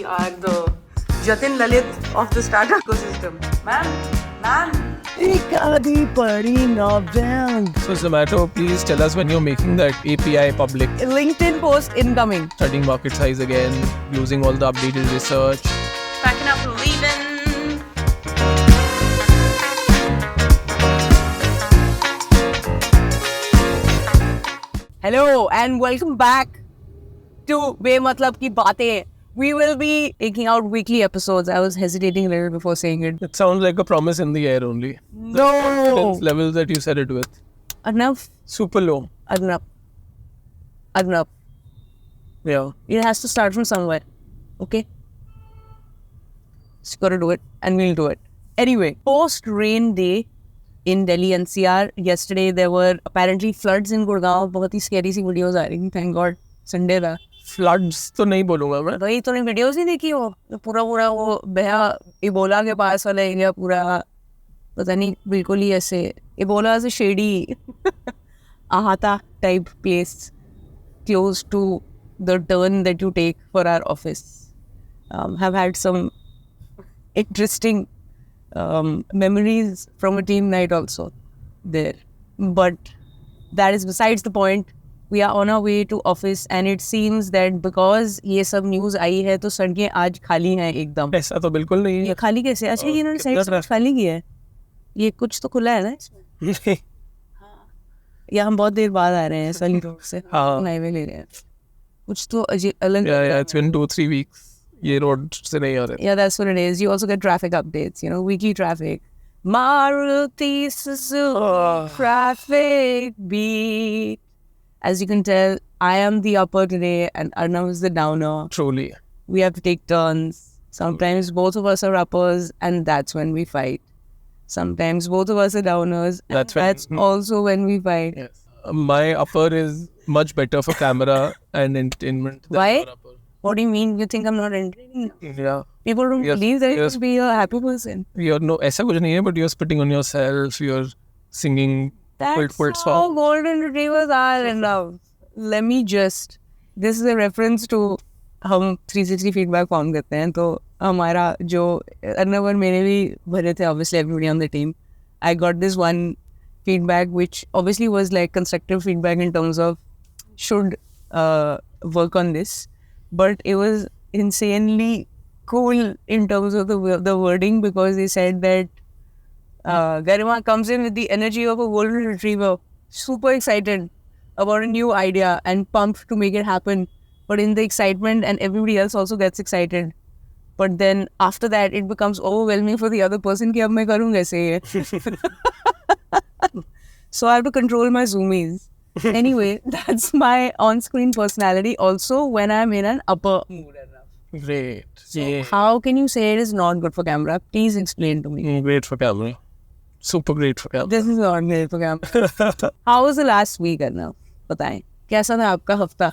are the Jatin Lalit of the startup ecosystem. Man. So Zomato, please tell us when you're making that API public. LinkedIn post incoming. Studying market size again, using all the updated research. Packing up and leaving. Hello and welcome back to Bematlab Ki Baatein. We will be taking out weekly episodes. I was hesitating a little before saying it. It sounds like a promise in the air only. No! Confidence levels that you said it with. Enough. Super low. Enough. Yeah. It has to start from somewhere. Okay? Just gotta do it and we'll do it. Anyway, post-rain day in Delhi NCR, yesterday there were apparently floods in Gurgaon. बहुत ही scary सी videos आ रही थी. Thank God. Sunday था. Floods तो नहीं बोलूँगा मैं. वही तूने वीडियोस नहीं देखी हो पूरा वो बहा इबोला के पास वाला एरिया पूरा पता नहीं बिल्कुल ही ऐसे इबोला से shady ahata type place close to the turn that you take for our office. Have had some interesting memories from a team night also there, but that is besides the point. We are on our way to office and it seems that because ये सब news आई है तो सड़कें आज खाली हैं एकदम. ऐसा तो बिल्कुल नहीं है. ये खाली कैसे? अच्छा ये इन्होंने साइड खाली किया है. ये कुछ तो खुला है ना इसमें. या हम बहुत देर बाद आ रहे हैं सली रोड से हाईवे ले रहे हैं. कुछ तो अलग. Yeah, it's been 2-3 weeks. ये रोड से नहीं आ रहे. Yeah, that's what it is. You also get traffic updates, weekly traffic. Maruti Suzuki traffic beat. As you can tell, I am the upper today and Arnav is the downer. Truly. We have to take turns. Sometimes both of us are uppers and that's when we fight. Sometimes both of us are downers and that's also when we fight. Yes. My upper is much better for camera and entertainment. Why? What do you mean? You think I'm not entertaining? Yeah. People don't believe that you should be a happy person. No, ऐसा कुछ नहीं है, but you're spitting on yourself, you're singing. That's how golden retrievers are in love. Let me just... This is a reference to हम 360 feedback found करते हैं तो हमारा जो अर्नव और मेरे भी भरे थे obviously everybody on the team. I got this one feedback which obviously was like constructive feedback in terms of should work on this, but it was insanely cool in terms of the wording because they said that Garima comes in with the energy of a golden retriever, super excited about a new idea and pumped to make it happen. But in the excitement, and everybody else also gets excited. But then after that, it becomes overwhelming for the other person कि अब मैं करूँ कैसे ये. So I have to control my zoomies. Anyway, that's my on-screen personality. Also, when I'm in an upper mood. Great. So how can you say it is not good for camera? Please explain to me. Great for camera. Super great for camera. This is not great for camera. How was the last week, Arnav? बताएं. कैसा था आपका हफ्ता?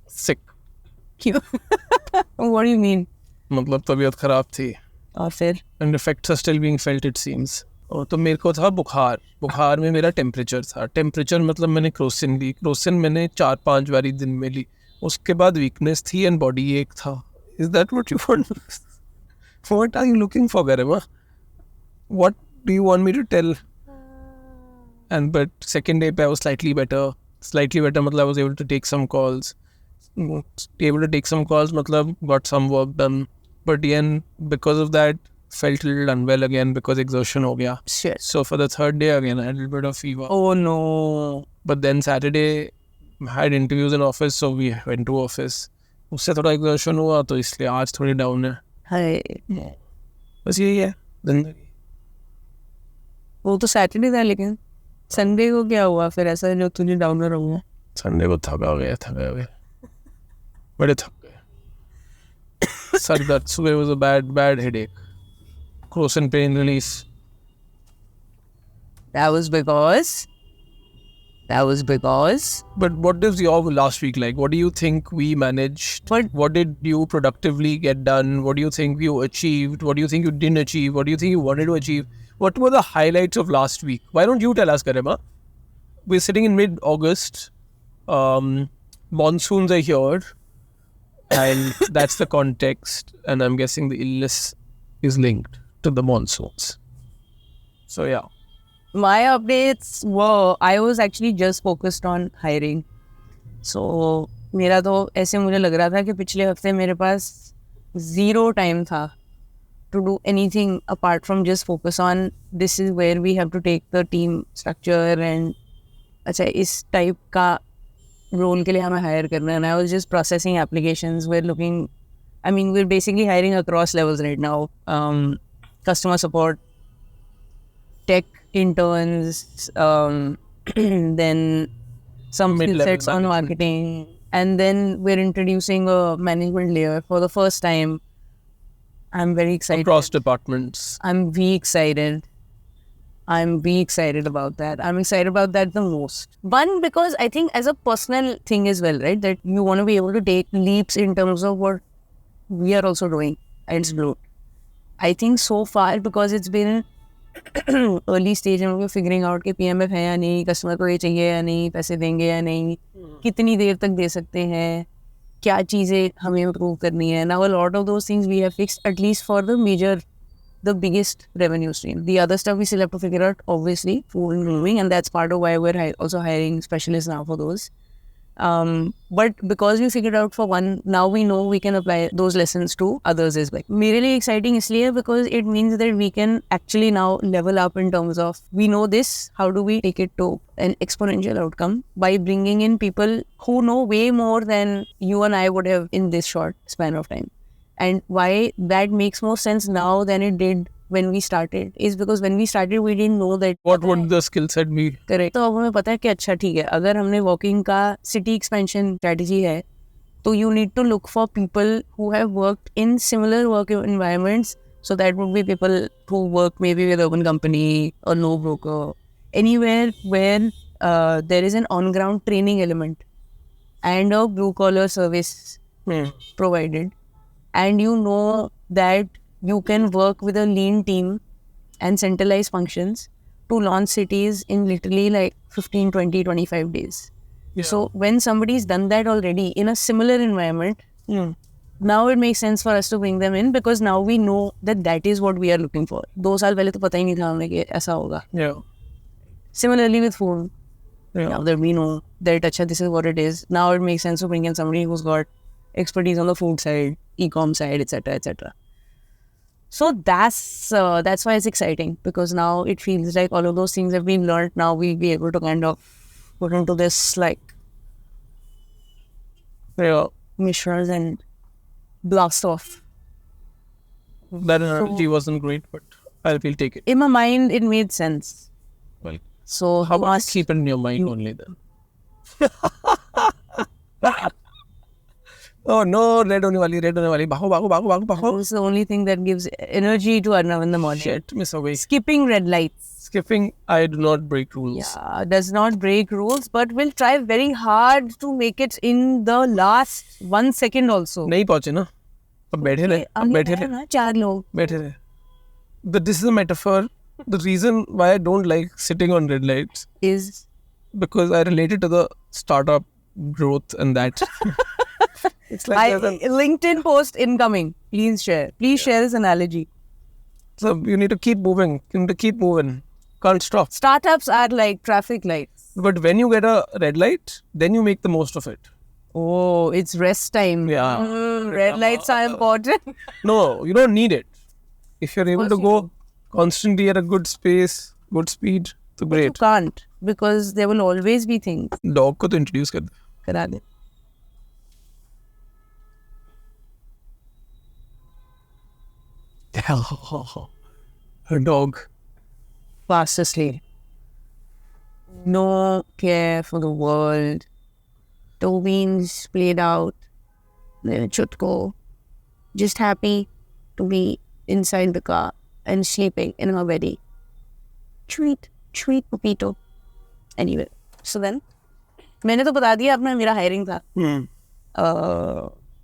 Sick. क्यों? What do you mean? मतलब तबीयत खराब थी. और फिर? And effects are still being felt, it seems. और तो मेरे को था बुखार में मेरा टेम्परेचर था. टेम्परेचर मतलब मैंने क्रोसिन ली. क्रोसिन मैंने 4-5 बारी दिन में ली. उसके बाद वीकनेस थी एंड बॉडी एक था. Is that what you want? What are you looking for, Garima? What do you want me to tell? And but second day I was slightly better. मतलब I was able to take some calls. मतलब got some work done. But again, because of that, felt a little unwell again because exhaustion हो गया. Shit. So for the third day again, I had a little bit of fever. Oh no. But then Saturday, I had interviews in office, so we went to office. उससे थोड़ा exhaustion हुआ तो इसलिए आज थोड़ी down है. हाय. बस यही है जिंदगी. वो तो सैटरडे था लेकिन संडे को क्या हुआ फिर ऐसा जो तुझे डाउनर हुआ? संडे को थका गया. बड़े थक गए. सर दर्द सुबह was a bad headache. Crossing pain release. That was because. But what is your last week like? What do you think we managed? What did you productively get done? What do you think you achieved? What do you think you didn't achieve? What do you think you wanted to achieve? What were the highlights of last week? Why don't you tell us, Garima? We're sitting in mid-August. Monsoons are here. and that's the context. And I'm guessing the illness is linked to the monsoons. So yeah. My updates were, I was actually just focused on hiring. So मेरा तो ऐसे मुझे लग रहा था कि पिछले हफ्ते मेरे पास zero time था to do anything apart from just focus on this is where we have to take the team structure and अच्छा इस type का role के लिए हमें hire करना है. And I was just processing applications. We're basically hiring across levels right now. Customer support, tech interns, then some skill Mid-level sets on management. marketing, and then we're introducing a management layer for the first time. I'm very excited. Across departments. I'm very excited about that. I'm excited about that the most. One, because I think as a personal thing as well, right? That you want to be able to take leaps in terms of what we are also doing at Bloat. I think so far, because it's been early stage and we're figuring out कि PMF है या नहीं, customer को ये चाहिए या नहीं, पैसे देंगे या नहीं, कितनी देर तक दे सकते हैं, क्या चीज़ें हमें improve करनी है. Now a lot of those things we have fixed, at least for the biggest revenue stream. The other stuff we still have to figure out, obviously, food and grooming, and that's part of why we're also hiring specialists now for those. But because we figured out for one, now we know we can apply those lessons to others as well. मेरे लिए exciting इसलिए because it means that we can actually now level up in terms of we know this, how do we take it to an exponential outcome by bringing in people who know way more than you and I would have in this short span of time. And why that makes more sense now than it did when we started is because when we started we didn't know that What would the skill set be? Correct. तो अब हमें पता है कि अच्छा ठीक है, अगर हमने walking का city expansion strategy है, तो you need to look for people who have worked in similar work environments. So that would be people who work maybe with urban company or no broker, anywhere where there is an on-ground training element and a blue-collar service provided. And you know that you can work with a lean team and centralize functions to launch cities in literally like 15, 20, 25 days. Yeah. So when somebody's done that already in a similar environment, now it makes sense for us to bring them in because now we know that that is what we are looking for. 2 साल पहले तो पता ही नहीं था हमें कि ऐसा होगा. Yeah. Similarly with food, Yeah. now that we know that अच्छा, this is what it is, now it makes sense to bring in somebody who's got expertise on the food side, e-com side, etc., etc. So that's why it's exciting because now it feels like all of those things have been learned. Now we'll be able to kind of put into this like missions and blast off. That analogy wasn't great, but we'll take it. In my mind, it made sense. Well, So how about keep it in your mind only then? Oh no, red होने वाली, भागो. It's the only thing that gives energy to Arnav in the morning. Shit, miss away. Skipping red lights. Skipping, I do not break rules. Yeah, does not break rules, but will try very hard to make it in the last 1 second also. नहीं पहुंचे ना, अब बैठे रहे. ना 4 लोग. बैठे रहे. But this is a metaphor. The reason why I don't like sitting on red lights Is because I relate it to the startup growth and that. It's like LinkedIn post incoming. Please share. Please share this analogy. so you need to keep moving. You need to keep moving. Can't stop. Startups are like traffic lights. But when you get a red light, then you make the most of it. Oh, it's rest time. Yeah. Red lights are important. No, you don't need it. If you're able course to you go constantly at a good space, good speed, so You great. can't because there will always be things. Dog को तो introduce कर दे. करा दे. Her dog. Fastestly. No care for the world. Toe beans played out. Chutko. Just happy to be inside the car and sleeping in her belly. Sweet Pupito. Anyway, so then, मैंने तो बता दिया अपना मेरा hiring था.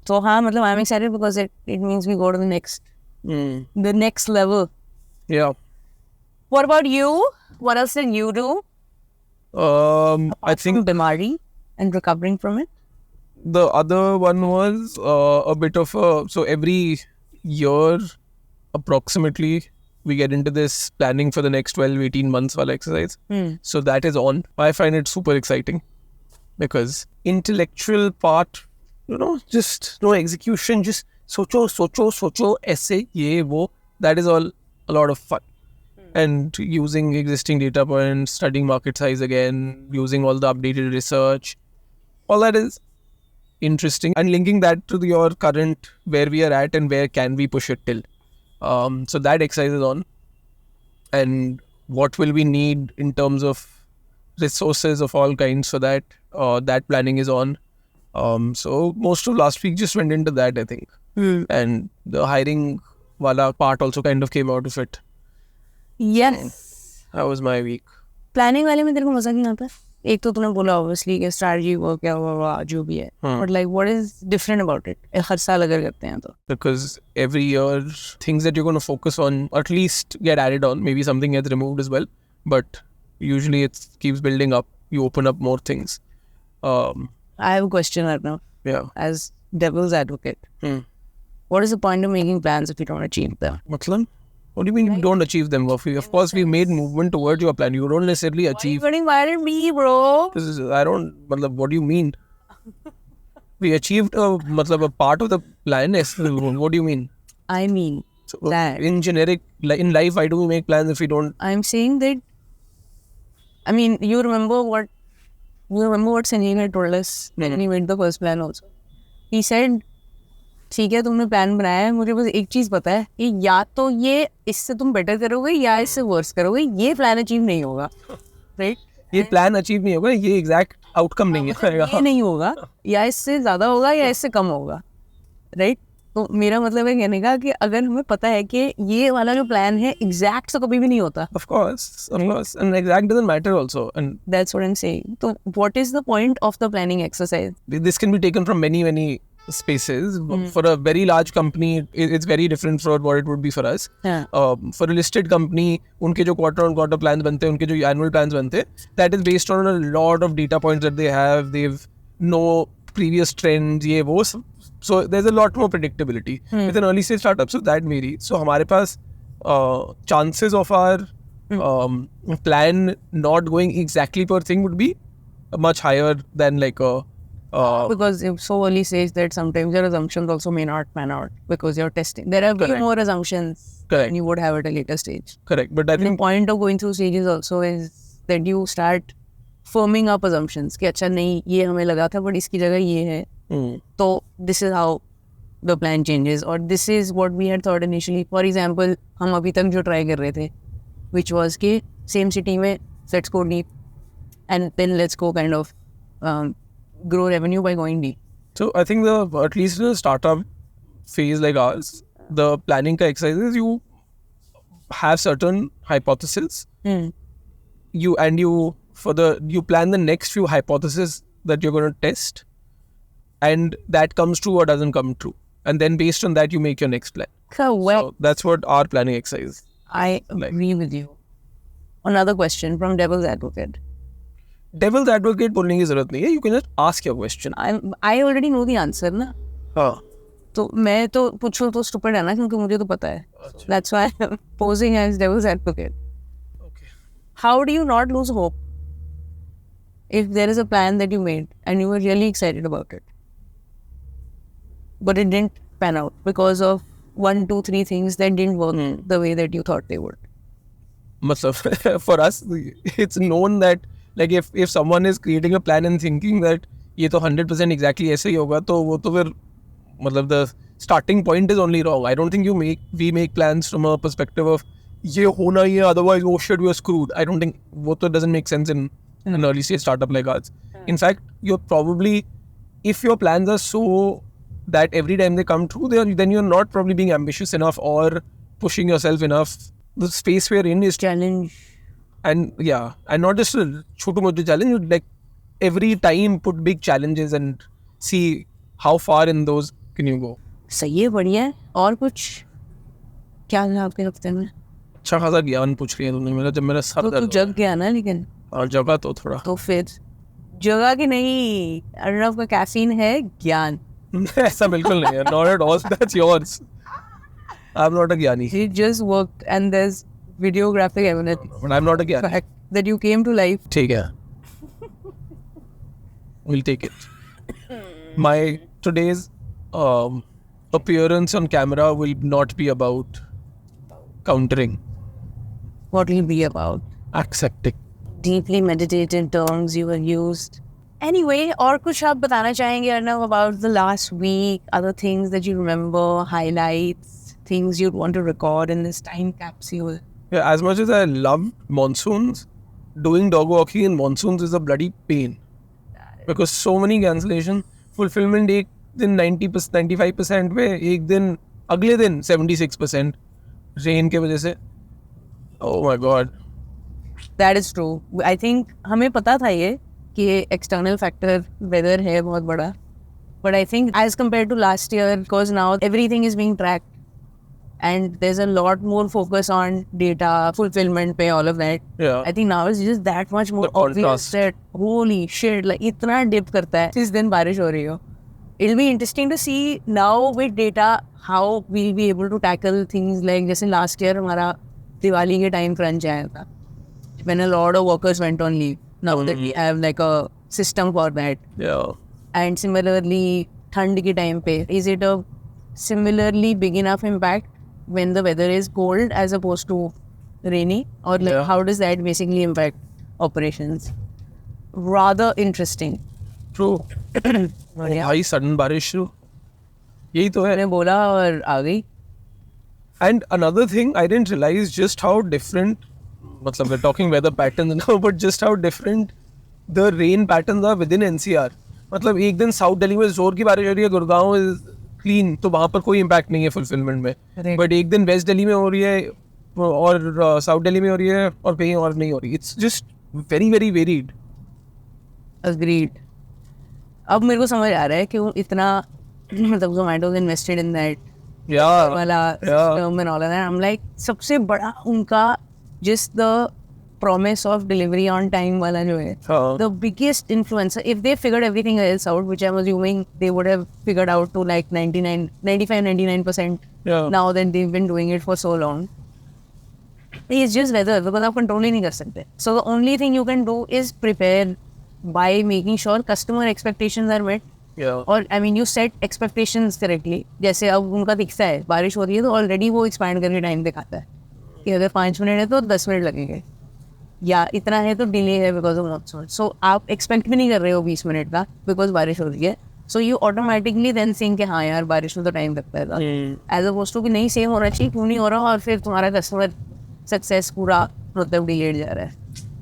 So हाँ, मतलब I'm excited because it means we go to the next level. Yeah. What about you? What else did you do? I think Bimari and recovering from it. the other one was a bit of a, so every year approximately we get into this planning for the next 12-18 months wala exercise. So that is on. I find it super exciting because intellectual part, just no execution, just socho essay ye wo, that is all a lot of fun. And using existing data points, studying market size again, using all the updated research, all that is interesting, and linking that to your current, where we are at and where can we push it till. So that exercise is on, and what will we need in terms of resources of all kinds for that. That planning is on. So most of last week just went into that, I think. And the hiring wala part also kind of came out of it. Yes. That was my week. Planning वाले में तेरे को मजा नहीं आता? एक तो तूने बोला ऑब्वियसली कि स्ट्रैटेजी वर्क क्या हुआ जो भी है, but like what is different about it हर साल अगर करते हैं तो? Because every year things that you're going to focus on at least get added on. Maybe something gets removed as well, but usually it keeps building up. You open up more things. I have a question right now. Yeah. As devil's advocate, what is the point of making plans if you don't achieve them? Matlab? What do you mean you don't achieve them? Of course, we made movement towards your plan. You don't necessarily achieve. Why are you getting mad at me, bro? What do you mean? We achieved a part of the plan. What do you mean? I mean that in generic, in life, why do we make plans if we don't? I'm saying that. I mean, you remember what Sanjay had told us when he made the first plan also. He said, ठीक है तुमने plan बनाया है, मुझे बस एक चीज पता है कि या तो ये इससे तुम बेटर करोगे या इससे वर्स करोगे, ये प्लान अचीव नहीं होगा, राइट? ये प्लान अचीव नहीं होगा, ये एग्जैक्ट आउटकम नहीं है, ये नहीं होगा, या इससे ज्यादा होगा या इससे कम होगा, राइट? तो मेरा मतलब है कहने का कि अगर हमें पता है कि ये वाला जो प्लान है एग्जैक्ट तो कभी भी नहीं होता. Of course, and exact doesn't matter also, and that's what I'm saying. So what is the point of the planning exercise? This can be taken from many spaces. For a very large company, it's very different from what it would be for us. For a listed company, उनके जो quarter on quarter plans बनते हैं, उनके जो annual plans बनते हैं, that is based on a lot of data points that they have. They've know previous trends, ये वो. So there's a lot more predictability. With an early stage startup, so that varies. So हमारे पास chances of our plan not going exactly per thing would be much higher than like a because it's so early stage that sometimes your assumptions also may not pan out because you're testing. There are way more assumptions than you would have at a later stage. Correct. But I think the point of going through stages also is that you start firming up assumptions कि अच्छा नहीं ये हमें लगा था but इसकी जगह ये है, तो this is how the plan changes or this is what we had thought initially. For example, हम अभी तक जो try कर रहे थे which was कि same city में let's go deep and then let's go kind of grow revenue by going deep. So I think at least in a startup phase like ours, the planning ka exercise is you have certain hypotheses. You plan the next few hypotheses that you're going to test, and that comes true or doesn't come true, and then based on that you make your next plan. Correct. So that's what our planning exercise is. I agree with you. Another question from Devil's Advocate. Devil's Advocate बोलने की जरूरत नहीं है. You can just ask your question. I already know the answer ना. हाँ. तो मैं तो पूछूं तो stupid है ना क्योंकि मुझे तो पता है. That's why I'm posing as Devil's Advocate. Okay. How do you not lose hope if there is a plan that you made and you were really excited about it, but it didn't pan out because of 1, 2, 3 things that didn't work the way that you thought they would? मतलब for us, it's known that like if someone is creating a plan and thinking that ये तो 100% exactly ऐसे ही होगा, तो वो तो फिर मतलब the starting point is only wrong. I don't think we make plans from a perspective of ये होना ही है, otherwise oh shit we are screwed. I don't think वो तो doesn't make sense in an early stage startup like ours. In fact, you're probably, if your plans are so that every time they come true, then you're not probably being ambitious enough or pushing yourself enough. The space we're in is challenge. And yeah, and not just a छोटू-मोटू challenge, you like every time put big challenges and see how far in those can you go. सही है, बढ़िया है. और कुछ क्या है आपके हफ्ते में? अच्छा खासा ज्ञान पूछ लिया तुमने मेरा, जब मेरा सर तो दर्द तू जग गया ना, लेकिन और जगह तो थोड़ा तो फिर जगह की नहीं, अर्नव का कैफीन है ज्ञान. ऐसा बिल्कुल नहीं है. Not at all. That's yours. I'm not a ज्ञानी. He just worked and there's videographic evidence But I'm not a ज्ञानी. fact that you came to life. ठीक है. We'll take it. My today's appearance on camera will not be about countering, What will be about? accepting. Deeply meditative terms you have used. Anyway, और कुछ आप बताना चाहेंगे Arnav about the last week, other things that you remember, highlights, things you'd want to record in this time capsule? Yeah, as much as I love monsoons, doing dog walking in monsoons is a bloody pain. Because so many cancellation, fulfillment एक दिन 90% 95% पे, एक दिन अगले दिन 76% rain के वजह से. Oh my god. That is true. I think हमें पता था ये कि external factor weather है बहुत बड़ा. But I think as compared to last year, because now everything is being tracked and there's a lot more focus on data, fulfillment पे, all of that. Yeah. I think now it's just that much more The obvious contrast. that holy shit, like इतना dip करता है जिस दिन बारिश हो रही हो. It'll be interesting to see now with data how we'll be able to tackle things like जैसे last year हमारा दिवाली के time crunch आया था when a lot of workers went on leave. Now that we have like a system for that. Yeah. And similarly ठंड के time पे is it a similarly big enough impact when the weather is cold as opposed to rainy, or like Yeah. how does that basically impact operations? Rather interesting. True. बढ़िया. भाई sudden बारिश शुरू. यही तो है. मैंने बोला और आ गई. And another thing, I didn't realize just how different, मतलब we're talking weather patterns now, but just how different the rain patterns are within NCR. मतलब एक दिन साउथ दिल्ली में जोर की बारिश हो रही है, गुड़गांव इज क्लीन, तो वहाँ पर कोई इम्पैक्ट नहीं है फुलफिलमेंट में. Correct. बट एक दिन वेस्ट दिल्ली में हो रही है और साउथ दिल्ली में हो रही है और कहीं और नहीं हो रही. It's just very very varied. Agreed. अब मेरे को समझ आ रहा है कि वो इतना मतलब Zomato invested in that या वाला system and all of that. I'm like सबसे बड़ा उनका just the promise of delivery on time वाला जो है, हाँ. the biggest influencer, if they figured everything else out, which I'm assuming they would have figured out to like 99% Yeah. now that they've been doing it for so long, it's just weather because आप control ही नहीं कर सकते. So the only thing you can do is prepare by making sure customer expectations are met. Yeah. और I mean you set expectations correctly. जैसे अब उनका दिखता है बारिश हो रही है तो ऑलरेडी वो एक्सपांड करके टाइम दिखाता है कि अगर 5 मिनट है तो 10 मिनट लगेंगे, या इतना है तो डिले है बिकॉज ऑफ मॉनसून. सो आप एक्सपेक्ट भी नहीं कर रहे हो 20 मिनट का बिकॉज बारिश हो रही है. So you automatically then think कि हाँ यार बारिश में तो टाइम लगता है, एज अपोज टू कि नहीं सेम होना चाहिए, क्यों नहीं हो रहा, और फिर तुम्हारा कस्टमर सक्सेस पूरा मतलब डिलेड जा रहा है.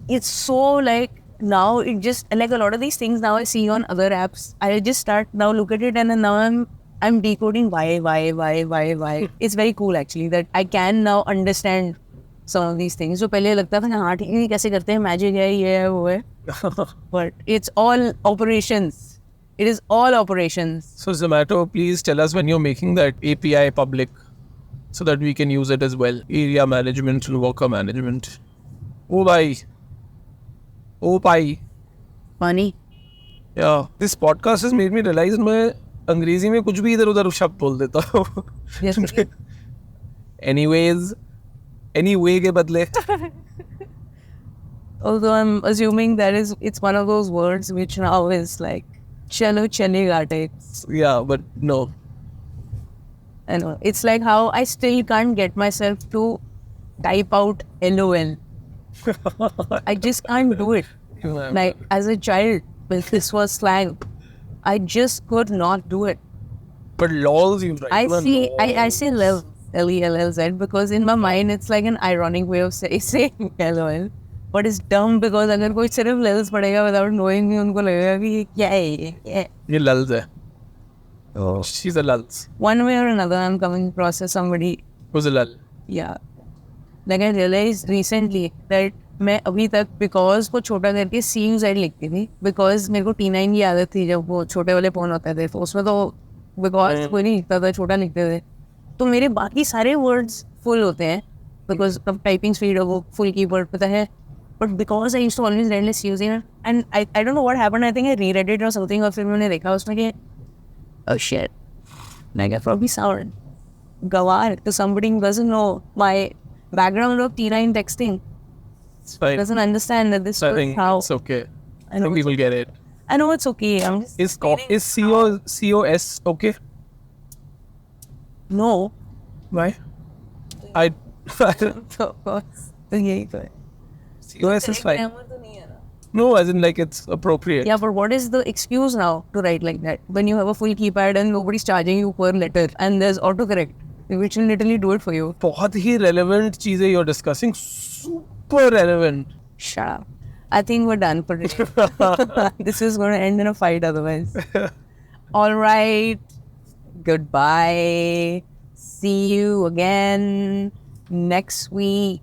It's so like now it just like a lot of these things now I see on other apps. I just start now look at it and then now I'm decoding why. It's very cool actually that I can now understand some of these things. जो पहले लगता था कि हाँ ठीक है कैसे करते हैं, मैजिक है ये है वो है, but it's all operations. It is all operations. So Zomato, please tell us when you're making that API public so that we can use it as well. Area management and worker management. Oh bhai. Oh bhai. Funny. Yeah. This podcast has made me realize मैं अंग्रेजी में कुछ भी इधर उधर शब्द बोल देता हूँ. Yes. Anyways, anyway के बदले. Although I'm assuming that it's one of those words which now is like chalo chalega types. Yeah, but no. I know. It's like how I still can't get myself to type out LOL. I just can't do it. Like as a child, when this was slang, I just could not do it. But lols you write. I say LOL, LELLZ, because in my mind it's like an ironic way of saying LOL. But it's dumb because अगर कोई सिर्फ lulls पढ़ेगा without knowing me, उनको लगेगा कि ये क्या है ये. ये lulls है. Oh. She's a lulls. One way or another, I'm coming across as somebody. Who's a lull? Yeah. Like I realized recently that मैं अभी तक because को छोटा करके CUZ लिखती थी, because मेरे को T9 की आदत थी जब वो छोटे वाले फोन होते थे, तो उसमें तो because कोई नहीं लिखता था, छोटा लिखते थे, तो मेरे बाकी सारे वर्ड्स फुल होते हैं because अब टाइपिंग स्पीड वो फुल कीबोर्ड पता है, But because I used to always relentless using it, and I don't know what happened. I think I reread it or something, or फिर मैंने देखा उसमें कि oh shit, like I probably sound gawar to somebody who doesn't know my background of Tina in texting. It's fine. Doesn't understand that this I was think how. it's okay. I I know think people get it. I know it's okay. I'm just Is COS okay? no. Why? I So of course, तो यही तो है. COS is fine. Grammar तो नहीं है ना. No, as in like it's appropriate. Yeah, but what is the excuse now to write like that when you have a full keypad and nobody's charging you per letter and there's autocorrect which will literally do it for you? बहुत ही relevant चीजें you're discussing. Super relevant. Shut up. I think we're done for today. This is going to end in a fight otherwise. All right. Goodbye. See you again next week.